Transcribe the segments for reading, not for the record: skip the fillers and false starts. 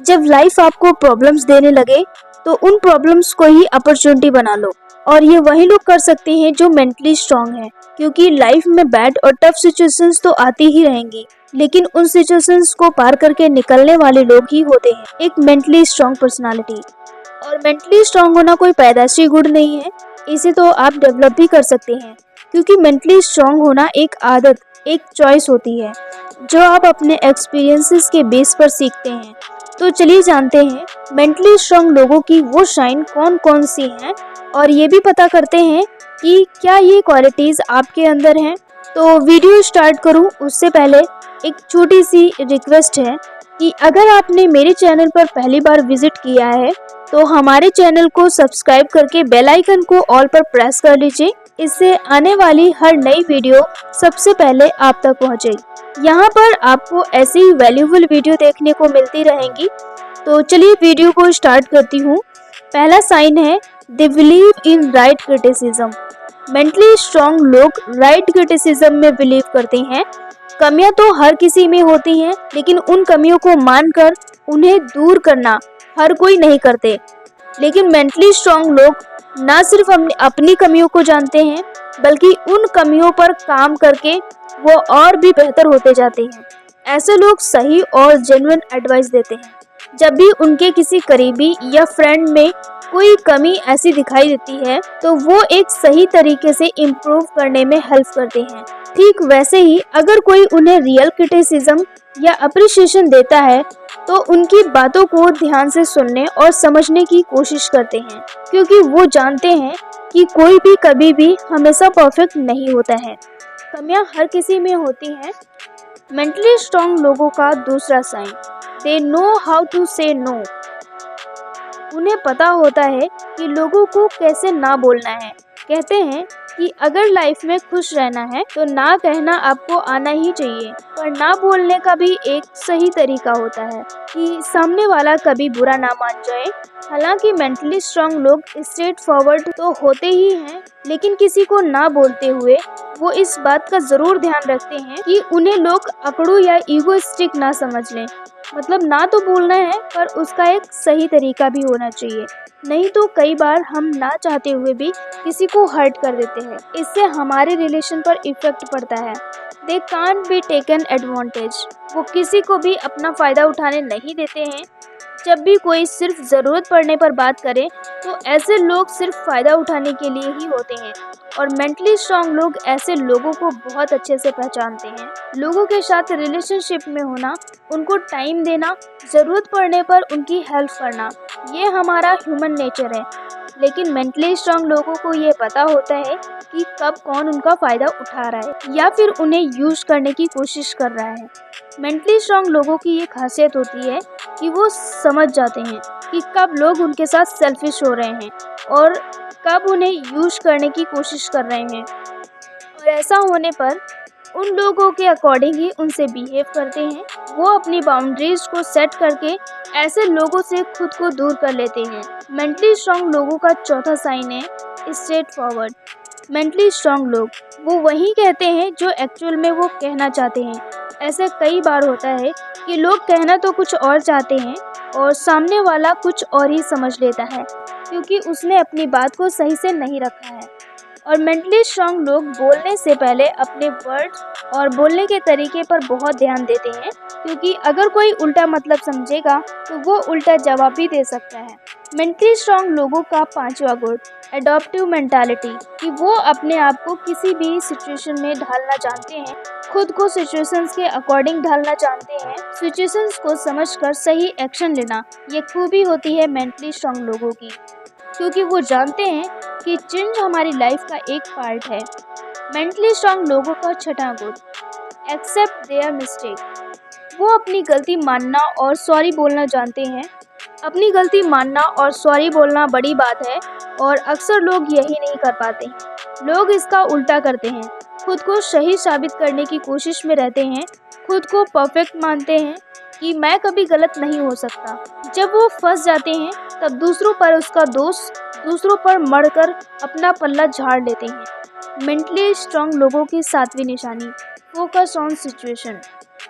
जब लाइफ आपको प्रॉब्लम्स देने लगे तो उन प्रॉब्लम्स को ही अपॉर्चुनिटी बना लो। और ये वही लोग कर सकते हैं जो मेंटली स्ट्रांग हैं, क्योंकि लाइफ में बैड और टफ सिचुएशंस तो आती ही रहेंगी, लेकिन उन सिचुएशंस को पार करके निकलने वाले लोग ही होते हैं एक मेंटली स्ट्रांग पर्सनालिटी। और मेंटली स्ट्रांग होना कोई पैदाइशी गुण नहीं है, इसे तो आप डेवलप भी कर सकते हैं, क्योंकि मेंटली स्ट्रांग होना एक आदत, एक चॉइस होती है जो आप अपने एक्सपीरियंसेस के बेस पर सीखते हैं। तो चलिए जानते हैं मेंटली स्ट्रांग लोगों की वो शाइन कौन कौन सी हैं, और ये भी पता करते हैं कि क्या ये क्वालिटीज़ आपके अंदर हैं। तो वीडियो स्टार्ट करूं उससे पहले एक छोटी सी रिक्वेस्ट है कि अगर आपने मेरे चैनल पर पहली बार विजिट किया है तो हमारे चैनल को सब्सक्राइब करके बेल आइकन को ऑल पर प्रेस कर लीजिए। इससे आने वाली हर नई वीडियो सबसे पहले आप तक पहुंचेगी। यहाँ पर आपको ऐसी ही वैल्यूबल वीडियो देखने को मिलती रहेंगी। तो चलिए वीडियो को स्टार्ट करती हूँ। पहला साइन है they believe in right criticism. Mentally strong लोग राइट क्रिटिसिज्म में बिलीव करते हैं। कमियां तो हर किसी में होती हैं, लेकिन उन कमियों को मानकर उन्हें दूर करना हर कोई नहीं करते। लेकिन मेंटली स्ट्रांग लोग न सिर्फ अपनी कमियों को जानते हैं, बल्कि उन कमियों पर काम करके वो और भी बेहतर होते जाते हैं। ऐसे लोग सही और जेन्युइन एडवाइस देते हैं। जब भी उनके किसी करीबी या फ्रेंड में कोई कमी ऐसी दिखाई देती है तो वो एक सही तरीके से इम्प्रूव करने में हेल्प करते हैं। ठीक वैसे ही अगर कोई उन्हें रियल क्रिटिसिज्म या अप्रिशिएशन देता है तो उनकी बातों को ध्यान से सुनने और समझने की कोशिश करते हैं, क्योंकि वो जानते हैं कि कोई भी कभी भी हमेशा परफेक्ट नहीं होता है। कमियां हर किसी में होती हैं। मेंटली स्ट्रांग लोगों का दूसरा sign, they know how to say no. उन्हें पता होता है कि लोगों को कैसे ना बोलना है। कहते हैं कि अगर लाइफ में खुश रहना है तो ना कहना आपको आना ही चाहिए, पर ना बोलने का भी एक सही तरीका होता है कि सामने वाला कभी बुरा ना मान जाए। हालांकि मेंटली स्ट्रांग लोग स्ट्रेट फॉरवर्ड तो होते ही हैं, लेकिन किसी को ना बोलते हुए वो इस बात का जरूर ध्यान रखते हैं कि उन्हें लोग अकड़ू या ईगोइस्टिक ना समझ लें। मतलब ना तो बोलना है, पर उसका एक सही तरीका भी होना चाहिए, नहीं तो कई बार हम ना चाहते हुए भी किसी को हर्ट कर देते हैं। इससे हमारे रिलेशन पर इफेक्ट पड़ता है। They can't be taken advantage. वो किसी को भी अपना फ़ायदा उठाने नहीं देते हैं। जब भी कोई सिर्फ ज़रूरत पड़ने पर बात करे तो ऐसे लोग सिर्फ फ़ायदा उठाने के लिए ही होते हैं। और मेंटली स्ट्रांग लोग ऐसे लोगों को बहुत अच्छे से पहचानते हैं। लोगों के साथ रिलेशनशिप में होना, उनको टाइम देना, ज़रूरत पड़ने पर उनकी हेल्प करना, ये हमारा ह्यूमन नेचर है। लेकिन मेंटली स्ट्रांग लोगों को ये पता होता है कि कब कौन उनका फ़ायदा उठा रहा है या फिर उन्हें यूज करने की कोशिश कर रहा है। मेंटली स्ट्रांग लोगों की ये खासियत होती है कि वो समझ जाते हैं कि कब लोग उनके साथ सेल्फिश हो रहे हैं और कब उन्हें यूज करने की कोशिश कर रहे हैं। और ऐसा होने पर उन लोगों के अकॉर्डिंग ही उनसे बिहेव करते हैं। वो अपनी बाउंड्रीज को सेट करके ऐसे लोगों से खुद को दूर कर लेते हैं। मेंटली स्ट्रांग लोगों का चौथा साइन है स्ट्रेट फॉरवर्ड। मेंटली स्ट्रांग लोग वो वही कहते हैं जो एक्चुअल में वो कहना चाहते हैं। ऐसा कई बार होता है कि लोग कहना तो कुछ और चाहते हैं और सामने वाला कुछ और ही समझ लेता है, क्योंकि उसने अपनी बात को सही से नहीं रखा है। और मेंटली स्ट्रांग लोग बोलने से पहले अपने वर्ड्स और बोलने के तरीके पर बहुत ध्यान देते हैं, क्योंकि अगर कोई उल्टा मतलब समझेगा तो वो उल्टा जवाब भी दे सकता है। मेंटली स्ट्रांग लोगों का पांचवा गुण, एडॉप्टिव मेंटालिटी, कि वो अपने आप को किसी भी सिचुएशन में ढालना जानते हैं, खुद को सिचुएशंस के अकॉर्डिंग ढालना जानते हैं, सिचुएशंस को समझकर सही एक्शन लेना, ये खूबी होती है मेंटली स्ट्रांग लोगों की, क्योंकि वो जानते हैं कि चेंज हमारी लाइफ का एक पार्ट है। मेंटली स्ट्रांग लोगों का छठा गुण, एक्सेप्ट देयर मिस्टेक। वो अपनी गलती मानना और सॉरी बोलना जानते हैं। अपनी गलती मानना और सॉरी बोलना बड़ी बात है, और अक्सर लोग यही नहीं कर पाते हैं। लोग इसका उल्टा करते हैं, खुद को सही साबित करने की कोशिश में रहते हैं, खुद को परफेक्ट मानते हैं कि मैं कभी गलत नहीं हो सकता। जब वो फंस जाते हैं तब दूसरों पर उसका दोष, दूसरों पर मढ़कर अपना पल्ला झाड़ लेते हैं। मेंटली स्ट्रांग लोगों की सातवीं निशानी, फोकस ऑन सिचुएशन।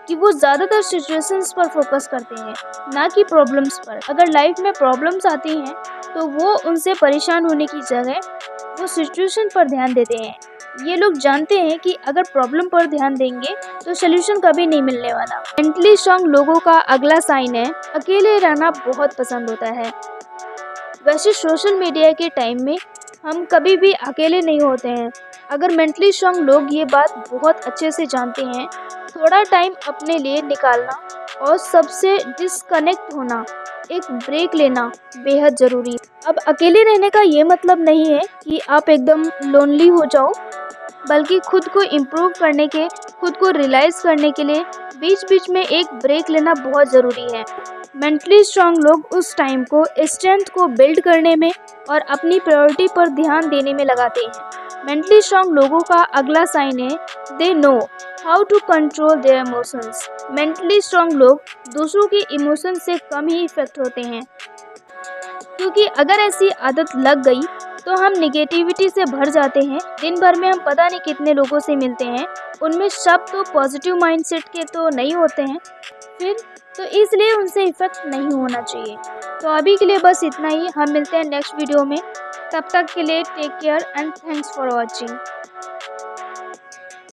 कि वो ज़्यादातर सिचुएशंस पर फोकस करते हैं, ना कि प्रॉब्लम्स पर। अगर लाइफ में प्रॉब्लम्स आती हैं तो वो उनसे परेशान होने की जगह वो सिचुएशन पर ध्यान देते हैं। ये लोग जानते हैं कि अगर प्रॉब्लम पर ध्यान देंगे तो सोल्यूशन कभी नहीं मिलने वाला। मेंटली स्ट्रांग लोगों का अगला साइन है अकेले रहना बहुत पसंद होता है। वैसे सोशल मीडिया के टाइम में हम कभी भी अकेले नहीं होते हैं। अगर मेंटली स्ट्रांग लोग ये बात बहुत अच्छे से जानते हैं, थोड़ा टाइम अपने लिए निकालना और सबसे डिस्कनेक्ट होना, एक ब्रेक लेना बेहद ज़रूरी है। अब अकेले रहने का ये मतलब नहीं है कि आप एकदम लोनली हो जाओ, बल्कि खुद को इम्प्रूव करने के, खुद को रियलाइज़ करने के लिए बीच बीच में एक ब्रेक लेना बहुत ज़रूरी है। मेंटली स्ट्रांग लोग उस टाइम को स्ट्रेंथ को बिल्ड करने में और अपनी प्रायोरिटी पर ध्यान देने में लगाते हैं। मेंटली स्ट्रांग लोगों का अगला साइन है they know how to control their emotions. Mentally strong लोग दूसरों के इमोशंस से कम ही इफेक्ट होते हैं, क्योंकि अगर ऐसी आदत लग गई तो हम निगेटिविटी से भर जाते हैं। दिन भर में हम पता नहीं कितने लोगों से मिलते हैं, उनमें सब तो पॉजिटिव माइंडसेट के तो नहीं होते हैं, फिर तो इसलिए उनसे इफेक्ट नहीं होना चाहिए। तो अभी के लिए बस इतना ही। हम मिलते हैं नेक्स्ट वीडियो में। तब तक के लिए take care and thanks for watching.